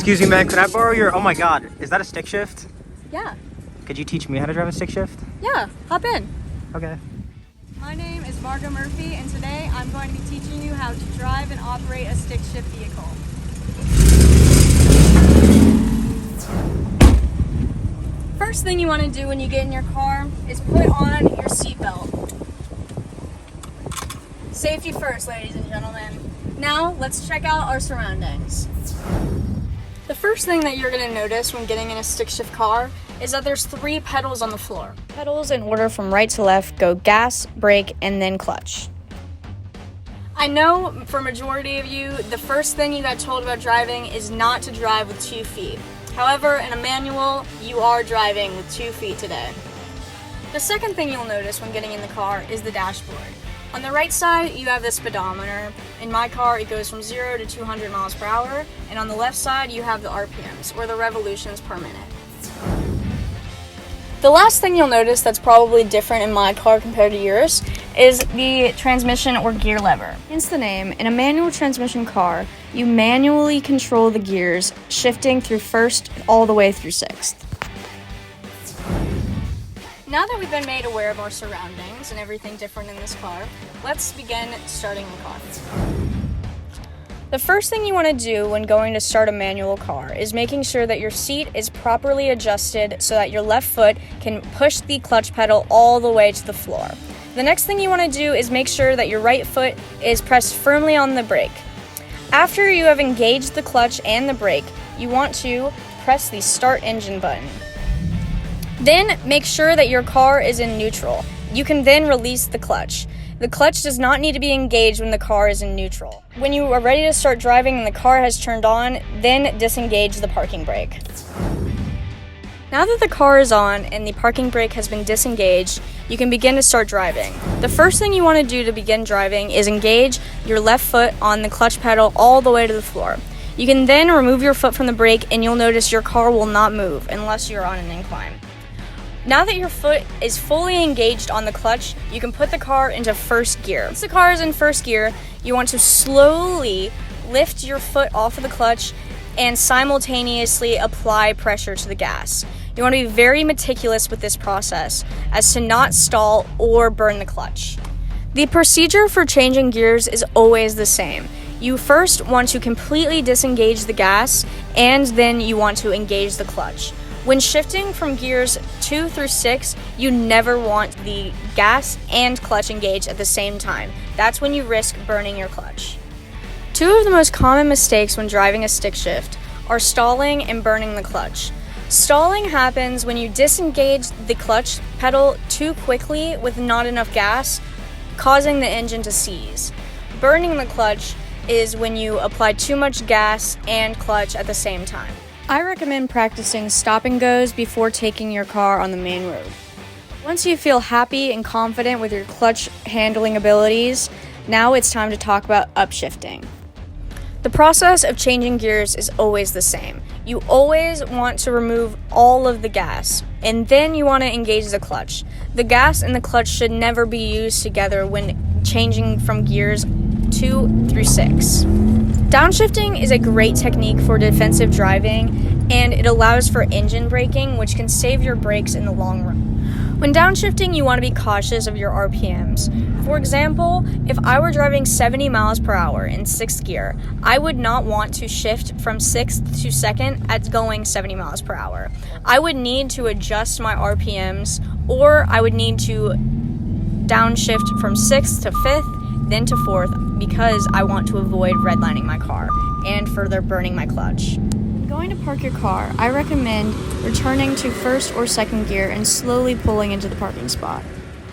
Excuse me, man, could I borrow your, oh my god, is that a stick shift? Yeah. Could you teach me how to drive a stick shift? Yeah, hop in. Okay. My name is Margot Murphy, and today I'm going to be teaching you how to drive and operate a stick shift vehicle. First thing you want to do when you get in your car is put on your seatbelt. Safety first, ladies and gentlemen. Now, let's check out our surroundings. The first thing that you're going to notice when getting in a stick shift car is that there's 3 pedals on the floor. Pedals in order from right to left go gas, brake, and then clutch. I know for a majority of you, the first thing you got told about driving is not to drive with 2 feet. However, in a manual, you are driving with 2 feet today. The second thing you'll notice when getting in the car is the dashboard. On the right side, you have the speedometer. In my car, it goes from 0 to 200 miles per hour. And on the left side, you have the RPMs, or the revolutions per minute. The last thing you'll notice that's probably different in my car compared to yours is the transmission or gear lever. Hence the name, in a manual transmission car, you manually control the gears, shifting through first all the way through sixth. Now that we've been made aware of our surroundings and everything different in this car, let's begin starting the car. The first thing you want to do when going to start a manual car is making sure that your seat is properly adjusted so that your left foot can push the clutch pedal all the way to the floor. The next thing you want to do is make sure that your right foot is pressed firmly on the brake. After you have engaged the clutch and the brake, you want to press the start engine button. Then make sure that your car is in neutral. You can then release the clutch. The clutch does not need to be engaged when the car is in neutral. When you are ready to start driving and the car has turned on, then disengage the parking brake. Now that the car is on and the parking brake has been disengaged, you can begin to start driving. The first thing you want to do to begin driving is engage your left foot on the clutch pedal all the way to the floor. You can then remove your foot from the brake and you'll notice your car will not move unless you're on an incline. Now that your foot is fully engaged on the clutch, you can put the car into first gear. Once the car is in first gear, you want to slowly lift your foot off of the clutch and simultaneously apply pressure to the gas. You want to be very meticulous with this process as to not stall or burn the clutch. The procedure for changing gears is always the same. You first want to completely disengage the gas and then you want to engage the clutch. When shifting from gears 2 through 6, you never want the gas and clutch engaged at the same time. That's when you risk burning your clutch. 2 of the most common mistakes when driving a stick shift are stalling and burning the clutch. Stalling happens when you disengage the clutch pedal too quickly with not enough gas, causing the engine to seize. Burning the clutch is when you apply too much gas and clutch at the same time. I recommend practicing stop and goes before taking your car on the main road. Once you feel happy and confident with your clutch handling abilities, now it's time to talk about upshifting. The process of changing gears is always the same. You always want to remove all of the gas, and then you want to engage the clutch. The gas and the clutch should never be used together when changing from gears 2 through 6. Downshifting is a great technique for defensive driving, and it allows for engine braking, which can save your brakes in the long run. When downshifting, you want to be cautious of your RPMs. For example, if I were driving 70 miles per hour in 6th gear, I would not want to shift from 6th to 2nd at going 70 miles per hour. I would need to adjust my RPMs, or I would need to downshift from 6th to 5th, then to 4th, because I want to avoid redlining my car and further burning my clutch. When going to park your car, I recommend returning to 1st or 2nd gear and slowly pulling into the parking spot.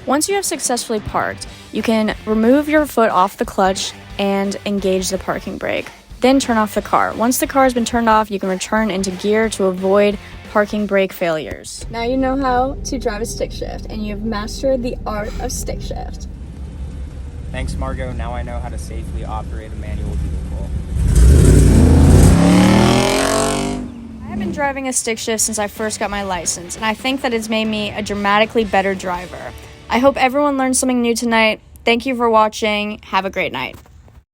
Once you have successfully parked, you can remove your foot off the clutch and engage the parking brake. Then turn off the car. Once the car has been turned off, you can return into gear to avoid parking brake failures. Now you know how to drive a stick shift and you've mastered the art of stick shift. Thanks, Margot. Now I know how to safely operate a manual vehicle. I have been driving a stick shift since I first got my license, and I think that it's made me a dramatically better driver. I hope everyone learned something new tonight. Thank you for watching. Have a great night.